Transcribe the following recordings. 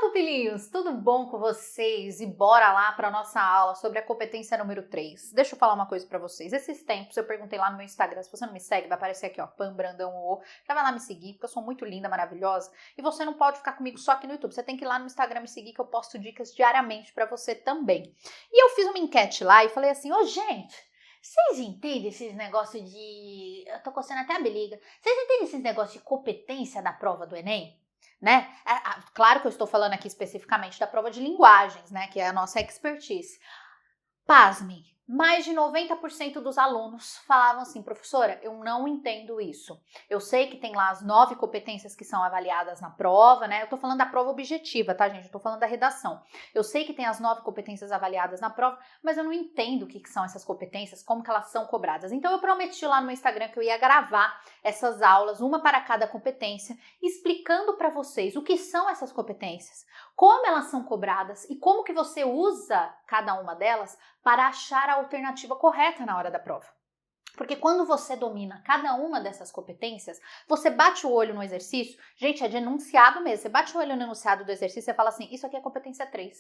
Fala, filhinhos! Tudo bom com vocês? E bora lá para nossa aula sobre a competência número 3. Deixa eu falar uma coisa para vocês. Esses tempos eu perguntei lá no meu Instagram, se você não me segue, vai aparecer aqui, ó, Pam Brandão O. Já vai lá me seguir, porque eu sou muito linda, maravilhosa. E você não pode ficar comigo só aqui no YouTube. Você tem que ir lá no Instagram me seguir, que eu posto dicas diariamente para você também. E eu fiz uma enquete lá e falei assim, gente, vocês entendem esses negócios de... Eu tô coçando até a bexiga. Vocês entendem esses negócios de competência da prova do Enem? Né? Claro que eu estou falando aqui especificamente da prova de linguagens, né? Que é a nossa expertise. Pasmem, mais de 90% dos alunos falavam assim, professora, eu não entendo isso. Eu sei que tem lá as 9 competências que são avaliadas na prova, né? Eu tô falando da prova objetiva, tá, gente? Eu tô falando da redação. Eu sei que tem as 9 competências avaliadas na prova, mas eu não entendo o que são essas competências, como que elas são cobradas. Então, eu prometi lá no meu Instagram que eu ia gravar essas aulas, uma para cada competência, explicando para vocês o que são essas competências, como elas são cobradas e como que você usa cada uma delas para achar a alternativa correta na hora da prova. Porque quando você domina cada uma dessas competências, você bate o olho no exercício, gente, é de enunciado mesmo, você bate o olho no enunciado do exercício e fala assim, isso aqui é competência 3,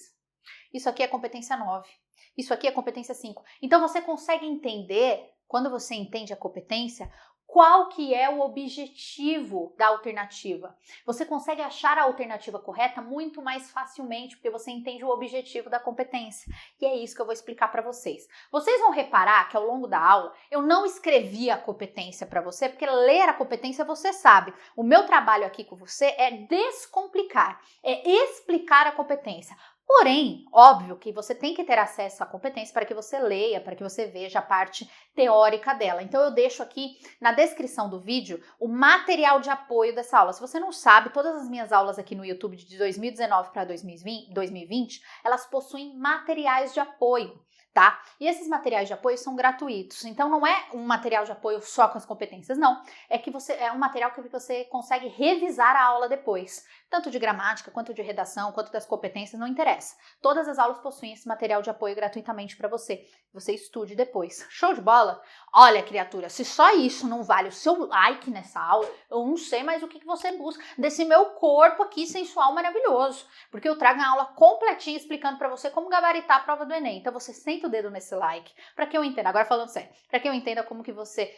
isso aqui é competência 9, isso aqui é competência 5. Então você consegue entender, quando você entende a competência, qual que é o objetivo da alternativa. Você consegue achar a alternativa correta muito mais facilmente, porque você entende o objetivo da competência. E é isso que eu vou explicar para vocês. Vocês vão reparar que ao longo da aula, eu não escrevi a competência para você, porque ler a competência você sabe. O meu trabalho aqui com você é descomplicar, é explicar a competência. Porém, óbvio que você tem que ter acesso à competência para que você leia, para que você veja a parte teórica dela. Então eu deixo aqui na descrição do vídeo o material de apoio dessa aula. Se você não sabe, todas as minhas aulas aqui no YouTube de 2019 para 2020, elas possuem materiais de apoio, tá? E esses materiais de apoio são gratuitos. Então não é um material de apoio só com as competências, não. É um material que você consegue revisar a aula depois. Tanto de gramática, quanto de redação, quanto das competências, não interessa. Todas as aulas possuem esse material de apoio gratuitamente para você. Você estude depois. Show de bola? Olha, criatura, se só isso não vale o seu like nessa aula, eu não sei mais o que você busca desse meu corpo aqui sensual maravilhoso. Porque eu trago uma aula completinha explicando para você como gabaritar a prova do Enem. Então você senta o dedo nesse like, para que eu entenda, agora falando sério, para que eu entenda como que você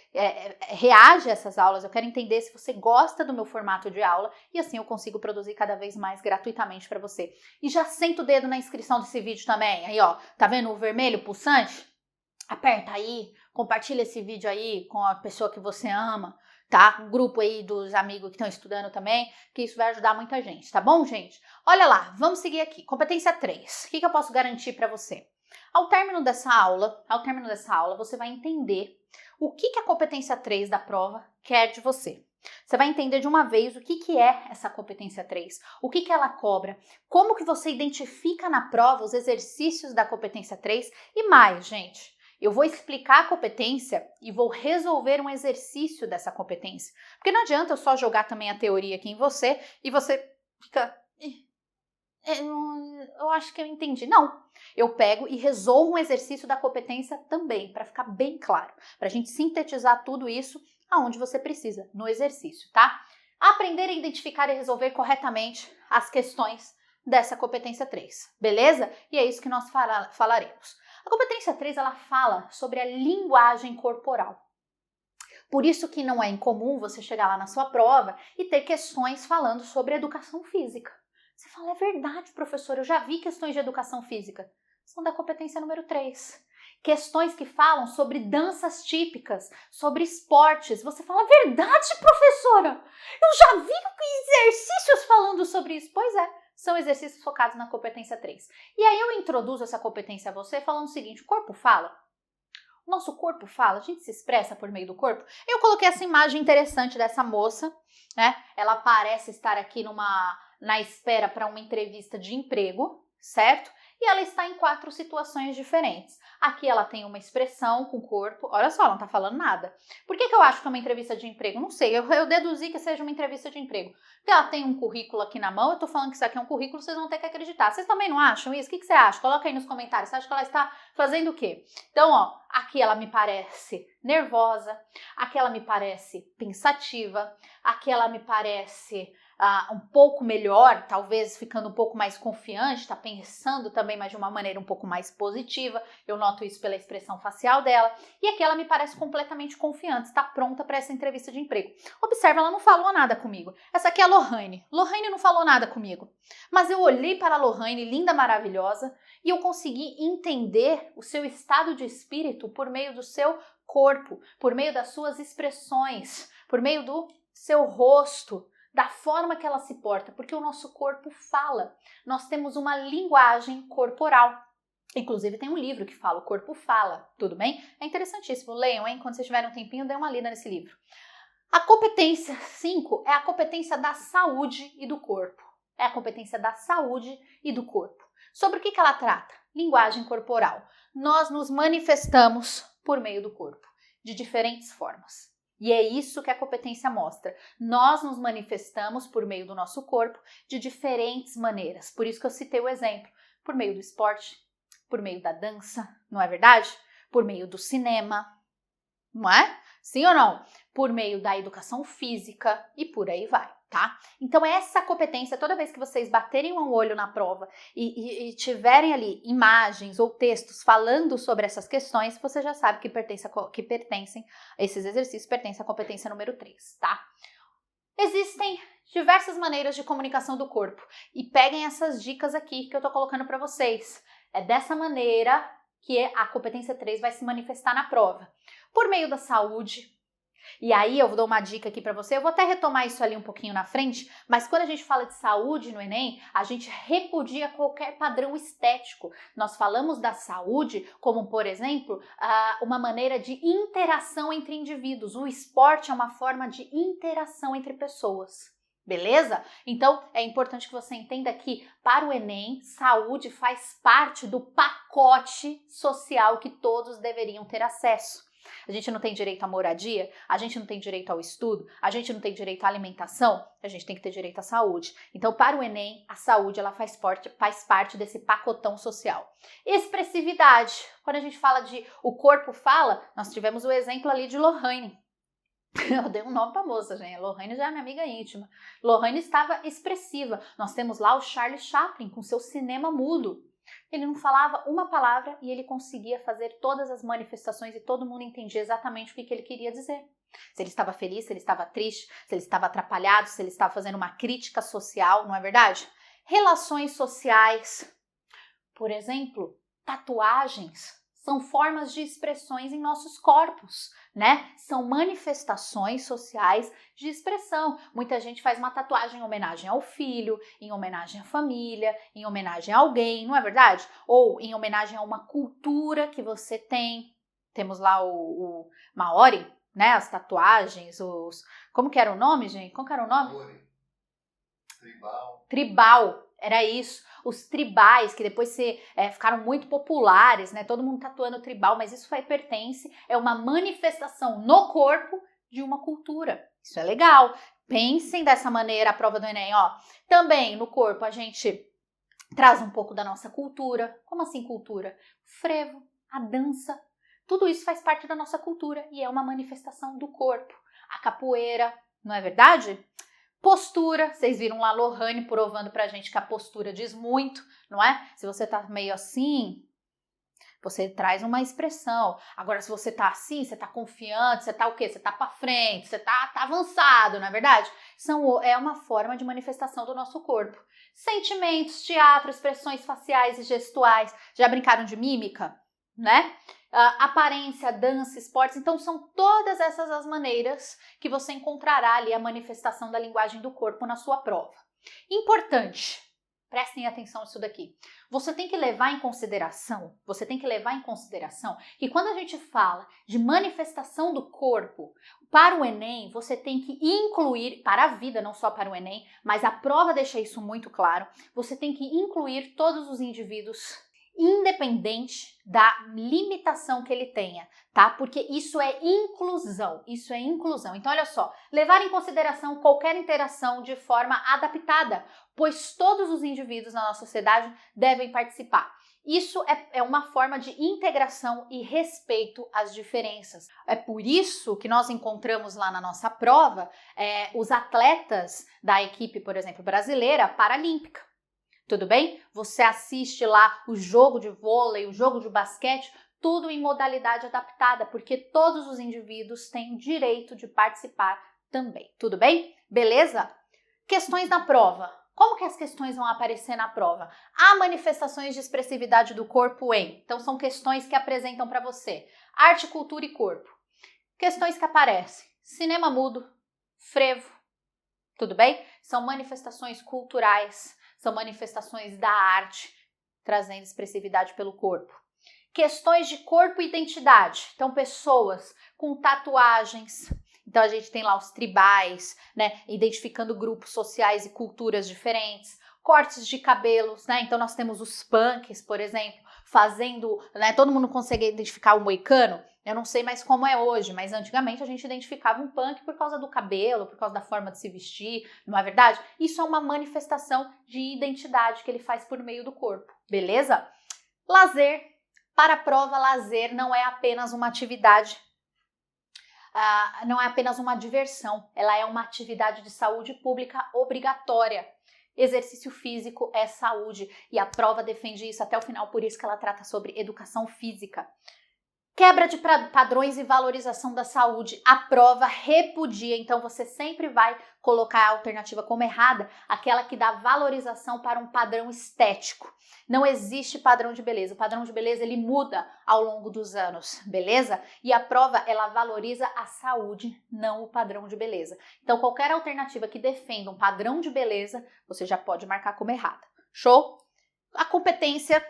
reage a essas aulas. Eu quero entender se você gosta do meu formato de aula e assim eu consigo produzir cada vez mais gratuitamente para você. E já senta o dedo na inscrição desse vídeo também. Aí, ó, tá vendo o vermelho pulsante? Aperta aí, compartilha esse vídeo aí com a pessoa que você ama, tá? Um grupo aí dos amigos que estão estudando também, que isso vai ajudar muita gente, tá bom, gente? Olha lá, vamos seguir aqui. Competência 3. O que eu posso garantir para você? Ao término dessa aula, você vai entender o que a competência 3 da prova quer de você. Você vai entender de uma vez o que é essa competência 3, o que ela cobra, como que você identifica na prova os exercícios da competência 3 e mais, gente. Eu vou explicar a competência e vou resolver um exercício dessa competência. Porque não adianta eu só jogar também a teoria aqui em você e você fica... Eu acho que eu entendi. Não, eu pego e resolvo um exercício da competência também, para ficar bem claro, para a gente sintetizar tudo isso aonde você precisa, no exercício, tá? Aprender a identificar e resolver corretamente as questões dessa competência 3, beleza? E é isso que nós falaremos. A competência 3, ela fala sobre a linguagem corporal. Por isso que não é incomum você chegar lá na sua prova e ter questões falando sobre educação física. Você fala, é verdade, professor, eu já vi questões de educação física. São da competência número 3. Questões que falam sobre danças típicas, sobre esportes. Você fala, verdade, professora? Eu já vi exercícios falando sobre isso. Pois é, são exercícios focados na competência 3. E aí eu introduzo essa competência a você falando o seguinte, o corpo fala? O nosso corpo fala, a gente se expressa por meio do corpo. Eu coloquei essa imagem interessante dessa moça, né? Ela parece estar aqui na espera para uma entrevista de emprego, certo? E ela está em 4 situações diferentes. Aqui ela tem uma expressão com o corpo, olha só, ela não está falando nada. Por que eu acho que é uma entrevista de emprego? Não sei, eu deduzi que seja uma entrevista de emprego. Porque ela tem um currículo aqui na mão, eu estou falando que isso aqui é um currículo, vocês vão ter que acreditar. Vocês também não acham isso? O que você acha? Coloca aí nos comentários, você acha que ela está fazendo o quê? Então, ó, aqui ela me parece nervosa, aqui ela me parece pensativa, aqui ela me parece um pouco melhor, talvez ficando um pouco mais confiante, está pensando também, mas de uma maneira um pouco mais positiva. Eu noto isso pela expressão facial dela. E aqui ela me parece completamente confiante, está pronta para essa entrevista de emprego. Observa, ela não falou nada comigo. Essa aqui é a Lohane. Lohane não falou nada comigo. Mas eu olhei para a Lohane, linda, maravilhosa, e eu consegui entender o seu estado de espírito por meio do seu corpo, por meio das suas expressões, por meio do seu rosto, da forma que ela se porta, porque o nosso corpo fala. Nós temos uma linguagem corporal. Inclusive tem um livro que fala, o corpo fala, tudo bem? É interessantíssimo, leiam, hein? Quando vocês tiverem um tempinho, dê uma lida nesse livro. A competência 5 é a competência da saúde e do corpo. É a competência da saúde e do corpo. Sobre o que ela trata? Linguagem corporal. Nós nos manifestamos por meio do corpo, de diferentes formas. E é isso que a competência mostra. Nós nos manifestamos por meio do nosso corpo de diferentes maneiras. Por isso que eu citei o exemplo. Por meio do esporte, por meio da dança, não é verdade? Por meio do cinema, não é? Sim ou não? Por meio da educação física e por aí vai, tá? Então essa competência, toda vez que vocês baterem um olho na prova e tiverem ali imagens ou textos falando sobre essas questões, você já sabe esses exercícios pertencem à competência número 3, tá? Existem diversas maneiras de comunicação do corpo e peguem essas dicas aqui que eu tô colocando para vocês. É dessa maneira que a competência 3 vai se manifestar na prova. Por meio da saúde. E aí eu vou dar uma dica aqui para você, eu vou até retomar isso ali um pouquinho na frente, mas quando a gente fala de saúde no Enem, a gente repudia qualquer padrão estético. Nós falamos da saúde como, por exemplo, uma maneira de interação entre indivíduos. O esporte é uma forma de interação entre pessoas. Beleza? Então, é importante que você entenda que, para o Enem, saúde faz parte do pacote social que todos deveriam ter acesso. A gente não tem direito à moradia, a gente não tem direito ao estudo, a gente não tem direito à alimentação, a gente tem que ter direito à saúde. Então, para o Enem, a saúde ela faz parte desse pacotão social. Expressividade. Quando a gente fala de o corpo fala, nós tivemos o exemplo ali de Lohane. Eu dei um nome pra moça, gente. Lohane já é minha amiga íntima. Lohane estava expressiva. Nós temos lá o Charlie Chaplin com seu cinema mudo. Ele não falava uma palavra e ele conseguia fazer todas as manifestações e todo mundo entendia exatamente o que ele queria dizer. Se ele estava feliz, se ele estava triste, se ele estava atrapalhado, se ele estava fazendo uma crítica social, não é verdade? Relações sociais. Por exemplo, tatuagens são formas de expressões em nossos corpos, né? São manifestações sociais de expressão. Muita gente faz uma tatuagem em homenagem ao filho, em homenagem à família, em homenagem a alguém, não é verdade? Ou em homenagem a uma cultura que você tem. Temos lá o Maori, né? As tatuagens, como que era o nome, gente? Como que era o nome? Maori. Tribal. Tribal, era isso. Os tribais, que depois ficaram muito populares, né? Todo mundo tatuando tribal, mas isso pertence, é uma manifestação no corpo de uma cultura. Isso é legal. Pensem dessa maneira a prova do Enem, ó. Também no corpo a gente traz um pouco da nossa cultura. Como assim cultura? O frevo, a dança, tudo isso faz parte da nossa cultura e é uma manifestação do corpo. A capoeira, não é verdade? Postura, vocês viram lá a Lohane provando pra gente que a postura diz muito, não é? Se você tá meio assim, você traz uma expressão. Agora, se você tá assim, você tá confiante, você tá o quê? Você tá pra frente, você tá avançado, não é verdade? É uma forma de manifestação do nosso corpo. Sentimentos, teatro, expressões faciais e gestuais. Já brincaram de mímica, né? Aparência, dança, esportes, então são todas essas as maneiras que você encontrará ali a manifestação da linguagem do corpo na sua prova. Importante, prestem atenção nisso daqui, você tem que levar em consideração que quando a gente fala de manifestação do corpo, para o Enem, você tem que incluir, para a vida, não só para o Enem, mas a prova deixa isso muito claro, você tem que incluir todos os indivíduos independente da limitação que ele tenha, tá? Porque isso é inclusão, Então, olha só, levar em consideração qualquer interação de forma adaptada, pois todos os indivíduos na nossa sociedade devem participar. Isso é uma forma de integração e respeito às diferenças. É por isso que nós encontramos lá na nossa prova os atletas da equipe, por exemplo, brasileira paralímpica. Tudo bem? Você assiste lá o jogo de vôlei, o jogo de basquete, tudo em modalidade adaptada, porque todos os indivíduos têm direito de participar também. Tudo bem? Beleza? Questões na prova. Como que as questões vão aparecer na prova? Há manifestações de expressividade do corpo em. Então, são questões que apresentam para você. Arte, cultura e corpo. Questões que aparecem. Cinema mudo, frevo. Tudo bem? São manifestações culturais, são manifestações da arte, trazendo expressividade pelo corpo. Questões de corpo e identidade. Então, pessoas com tatuagens. Então, a gente tem lá os tribais, né? Identificando grupos sociais e culturas diferentes. Cortes de cabelos, né? Então, nós temos os punks, por exemplo, fazendo, né? Todo mundo consegue identificar o moicano? Eu não sei mais como é hoje, mas antigamente a gente identificava um punk por causa do cabelo, por causa da forma de se vestir, não é verdade? Isso é uma manifestação de identidade que ele faz por meio do corpo, beleza? Lazer. Para a prova, lazer não é apenas uma atividade, não é apenas uma diversão, ela é uma atividade de saúde pública obrigatória. Exercício físico é saúde e a prova defende isso até o final, por isso que ela trata sobre educação física. Quebra de padrões e valorização da saúde. A prova repudia, então você sempre vai colocar a alternativa como errada, aquela que dá valorização para um padrão estético. Não existe padrão de beleza. O padrão de beleza ele muda ao longo dos anos, beleza? E a prova ela valoriza a saúde, não o padrão de beleza. Então qualquer alternativa que defenda um padrão de beleza, você já pode marcar como errada. Show? A competência,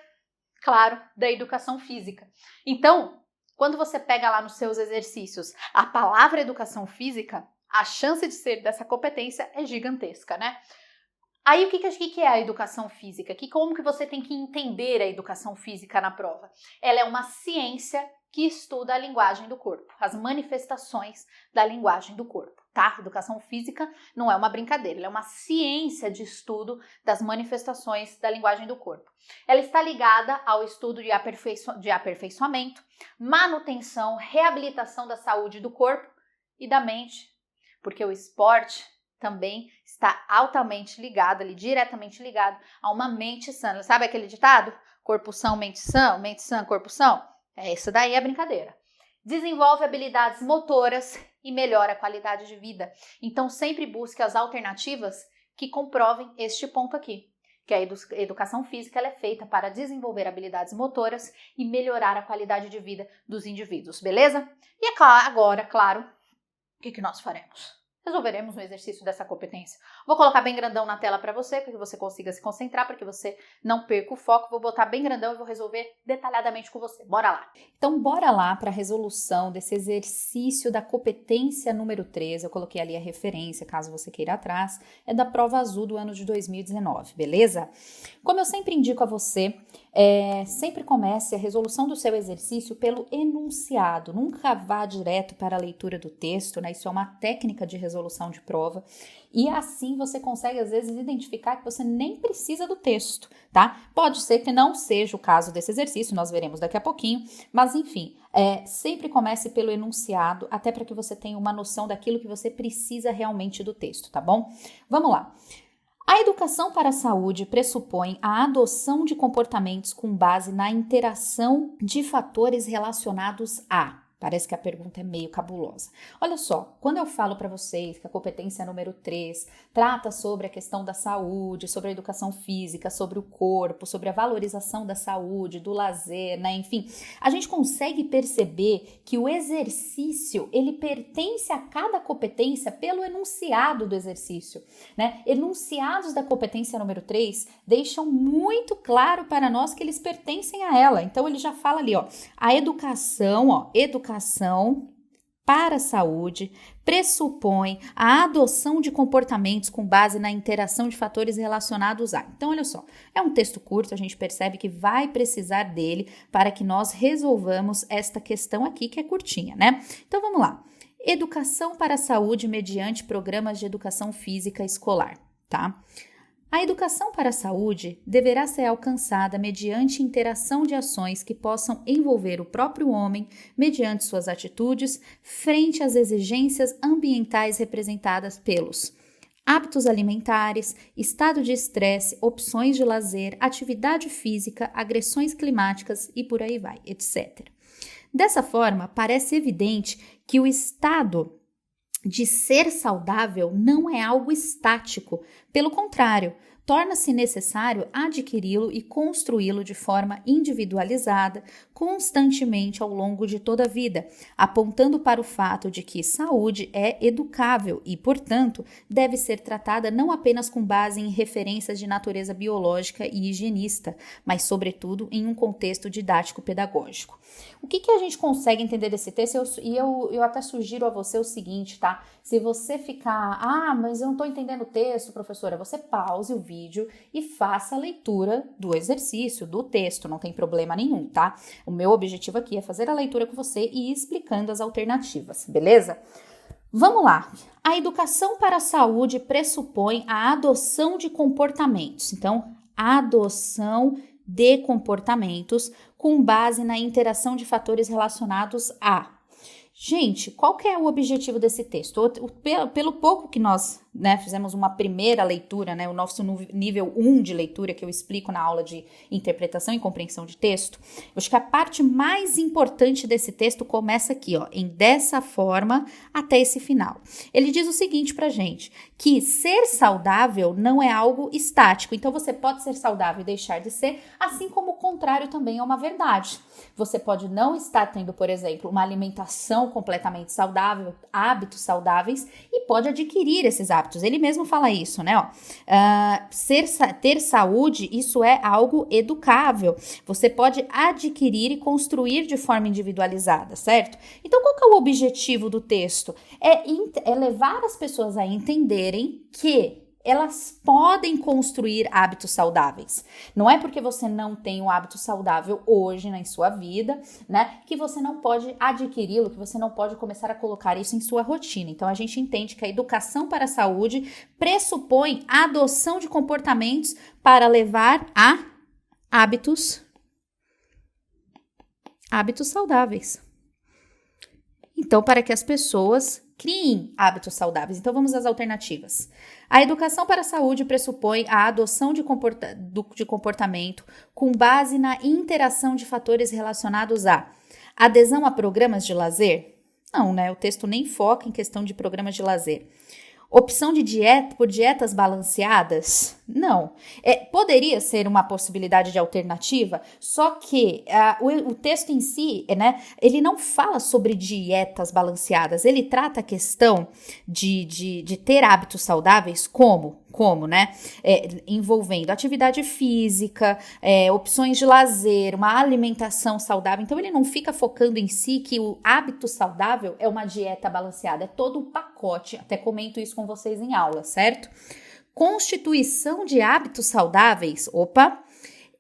claro, da educação física. Então, quando você pega lá nos seus exercícios a palavra educação física, a chance de ser dessa competência é gigantesca, né? Aí o que é a educação física? Como que você tem que entender a educação física na prova? Ela é uma ciência que estuda a linguagem do corpo, as manifestações da linguagem do corpo, tá? Educação física não é uma brincadeira, ela é uma ciência de estudo das manifestações da linguagem do corpo. Ela está ligada ao estudo de aperfeiçoamento, manutenção, reabilitação da saúde do corpo e da mente, porque o esporte também está altamente ligado, diretamente ligado a uma mente sã. Sabe aquele ditado? Corpo são, mente sã, corpo são? Isso daí é brincadeira. Desenvolve habilidades motoras e melhora a qualidade de vida. Então, sempre busque as alternativas que comprovem este ponto aqui, que a educação física ela é feita para desenvolver habilidades motoras e melhorar a qualidade de vida dos indivíduos, beleza? E agora, claro, o que nós faremos? Resolveremos um exercício dessa competência. Vou colocar bem grandão na tela para você, para que você consiga se concentrar, para que você não perca o foco. Vou botar bem grandão e vou resolver detalhadamente com você. Bora lá! Então, bora lá para a resolução desse exercício da competência número 3. Eu coloquei ali a referência, caso você queira atrás. É da prova azul do ano de 2019, beleza? Como eu sempre indico a você, sempre comece a resolução do seu exercício pelo enunciado. Nunca vá direto para a leitura do texto, né? Isso é uma técnica de resolução de prova. E assim você consegue, às vezes, identificar que você nem precisa do texto, tá? Pode ser que não seja o caso desse exercício, nós veremos daqui a pouquinho, mas enfim, sempre comece pelo enunciado, até para que você tenha uma noção daquilo que você precisa realmente do texto, tá bom? Vamos lá. A educação para a saúde pressupõe a adoção de comportamentos com base na interação de fatores relacionados a... Parece que a pergunta é meio cabulosa. Olha só, quando eu falo para vocês que a competência número 3 trata sobre a questão da saúde, sobre a educação física, sobre o corpo, sobre a valorização da saúde, do lazer, né? Enfim, a gente consegue perceber que o exercício, ele pertence a cada competência pelo enunciado do exercício, né? Enunciados da competência número 3 deixam muito claro para nós que eles pertencem a ela. Então, ele já fala ali, ó, a educação, para a saúde pressupõe a adoção de comportamentos com base na interação de fatores relacionados a. Então, olha só, é um texto curto, a gente percebe que vai precisar dele para que nós resolvamos esta questão aqui, que é curtinha, né? Então, vamos lá. Educação para a saúde mediante programas de educação física escolar, tá? A educação para a saúde deverá ser alcançada mediante interação de ações que possam envolver o próprio homem mediante suas atitudes frente às exigências ambientais representadas pelos hábitos alimentares, estado de estresse, opções de lazer, atividade física, agressões climáticas e por aí vai, etc. Dessa forma, parece evidente que o estado de ser saudável não é algo estático, pelo contrário, torna-se necessário adquiri-lo e construí-lo de forma individualizada, constantemente ao longo de toda a vida, apontando para o fato de que saúde é educável e, portanto, deve ser tratada não apenas com base em referências de natureza biológica e higienista, mas, sobretudo, em um contexto didático-pedagógico. O que a gente consegue entender desse texto? Eu até sugiro a você o seguinte, tá? Se você ficar, mas eu não estou entendendo o texto, professora, você pause o vídeo e faça a leitura do exercício, do texto, não tem problema nenhum, tá? O meu objetivo aqui é fazer a leitura com você e ir explicando as alternativas, beleza? Vamos lá. A educação para a saúde pressupõe a adoção de comportamentos. Então, adoção de comportamentos com base na interação de fatores relacionados a. Gente, qual que é o objetivo desse texto? Pelo pouco que nós fizemos uma primeira leitura, o nosso nível 1 de leitura que eu explico na aula de interpretação e compreensão de texto, eu acho que a parte mais importante desse texto começa aqui, em dessa forma até esse final. Ele diz o seguinte pra gente, que ser saudável não é algo estático, então você pode ser saudável e deixar de ser, assim como o contrário também é uma verdade. Você pode não estar tendo, por exemplo, uma alimentação completamente saudável, hábitos saudáveis, e pode adquirir esses hábitos. Ele mesmo fala isso, ter saúde, isso é algo educável. Você pode adquirir e construir de forma individualizada, certo? Então, qual que é o objetivo do texto? É levar as pessoas a entenderem que elas podem construir hábitos saudáveis. Não é porque você não tem um hábito saudável hoje na sua vida, que você não pode adquiri-lo, que você não pode começar a colocar isso em sua rotina. Então, a gente entende que a educação para a saúde pressupõe a adoção de comportamentos para levar a hábitos saudáveis. Então, para que as pessoas criem hábitos saudáveis. Então, vamos às alternativas. A educação para a saúde pressupõe a adoção de comportamento com base na interação de fatores relacionados a adesão a programas de lazer? Não, o texto nem foca em questão de programas de lazer. Opção de dieta por dietas balanceadas? Não. Poderia ser uma possibilidade de alternativa, só que o texto em si, ele não fala sobre dietas balanceadas, ele trata a questão de ter hábitos saudáveis como, envolvendo atividade física, opções de lazer, uma alimentação saudável. Então, ele não fica focando em si que o hábito saudável é uma dieta balanceada, é todo um pacote. Até comento isso com vocês em aula, certo? Constituição de hábitos saudáveis,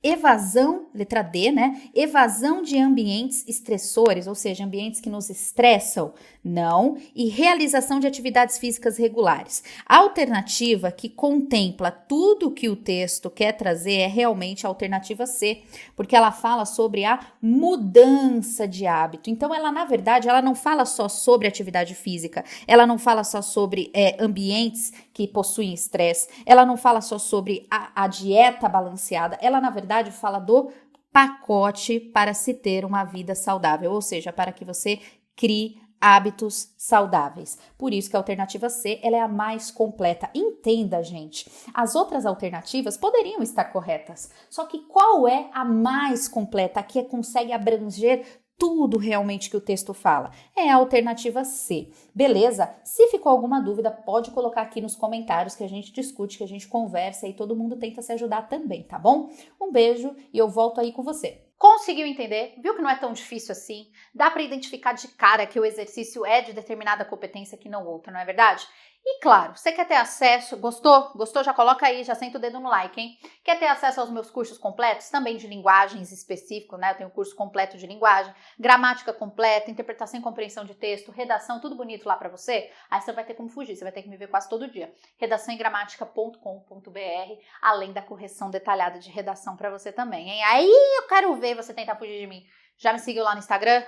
evasão, letra D, evasão de ambientes estressores, ou seja, ambientes que nos estressam, não, e realização de atividades físicas regulares. A alternativa que contempla tudo que o texto quer trazer é realmente a alternativa C, porque ela fala sobre a mudança de hábito. Então, ela, na verdade, ela não fala só sobre atividade física, ela não fala só sobre ambientes que possuem estresse, ela não fala só sobre a dieta balanceada, ela, na verdade, fala do pacote para se ter uma vida saudável, ou seja, para que você crie hábitos saudáveis. Por isso que a alternativa C, ela é a mais completa. Entenda, gente, as outras alternativas poderiam estar corretas, só que qual é a mais completa, a que consegue abranger tudo realmente que o texto fala. É a alternativa C. Beleza? Se ficou alguma dúvida, pode colocar aqui nos comentários que a gente discute, que a gente conversa e todo mundo tenta se ajudar também, tá bom? Um beijo e eu volto aí com você. Conseguiu entender? Viu que não é tão difícil assim? Dá para identificar de cara que o exercício é de determinada competência que não outra, não é verdade? E claro, você quer ter acesso, gostou? Gostou? Já coloca aí, já senta o dedo no like, hein? Quer ter acesso aos meus cursos completos, também de linguagens específicos, né? Eu tenho um curso completo de linguagem, gramática completa, interpretação e compreensão de texto, redação, tudo bonito lá pra você. Aí você vai ter como fugir, você vai ter que me ver quase todo dia. redaçãoegramática.com.br, além da correção detalhada de redação pra você também, hein? Aí eu quero ver você tentar fugir de mim. Já me seguiu lá no Instagram?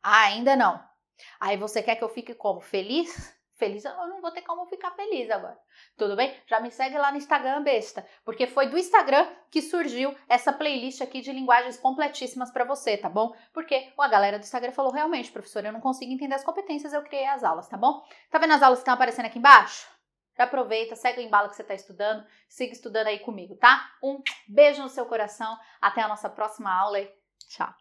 Ah, ainda não. Aí você quer que eu fique como? Feliz? Feliz eu não vou ter como ficar feliz agora. Tudo bem? Já me segue lá no Instagram, besta. Porque foi do Instagram que surgiu essa playlist aqui de linguagens completíssimas pra você, tá bom? Porque a galera do Instagram falou, realmente, professora, eu não consigo entender as competências, eu criei as aulas, tá bom? Tá vendo as aulas que estão aparecendo aqui embaixo? Já aproveita, segue o embalo que você tá estudando, siga estudando aí comigo, tá? Um beijo no seu coração, até a nossa próxima aula e tchau!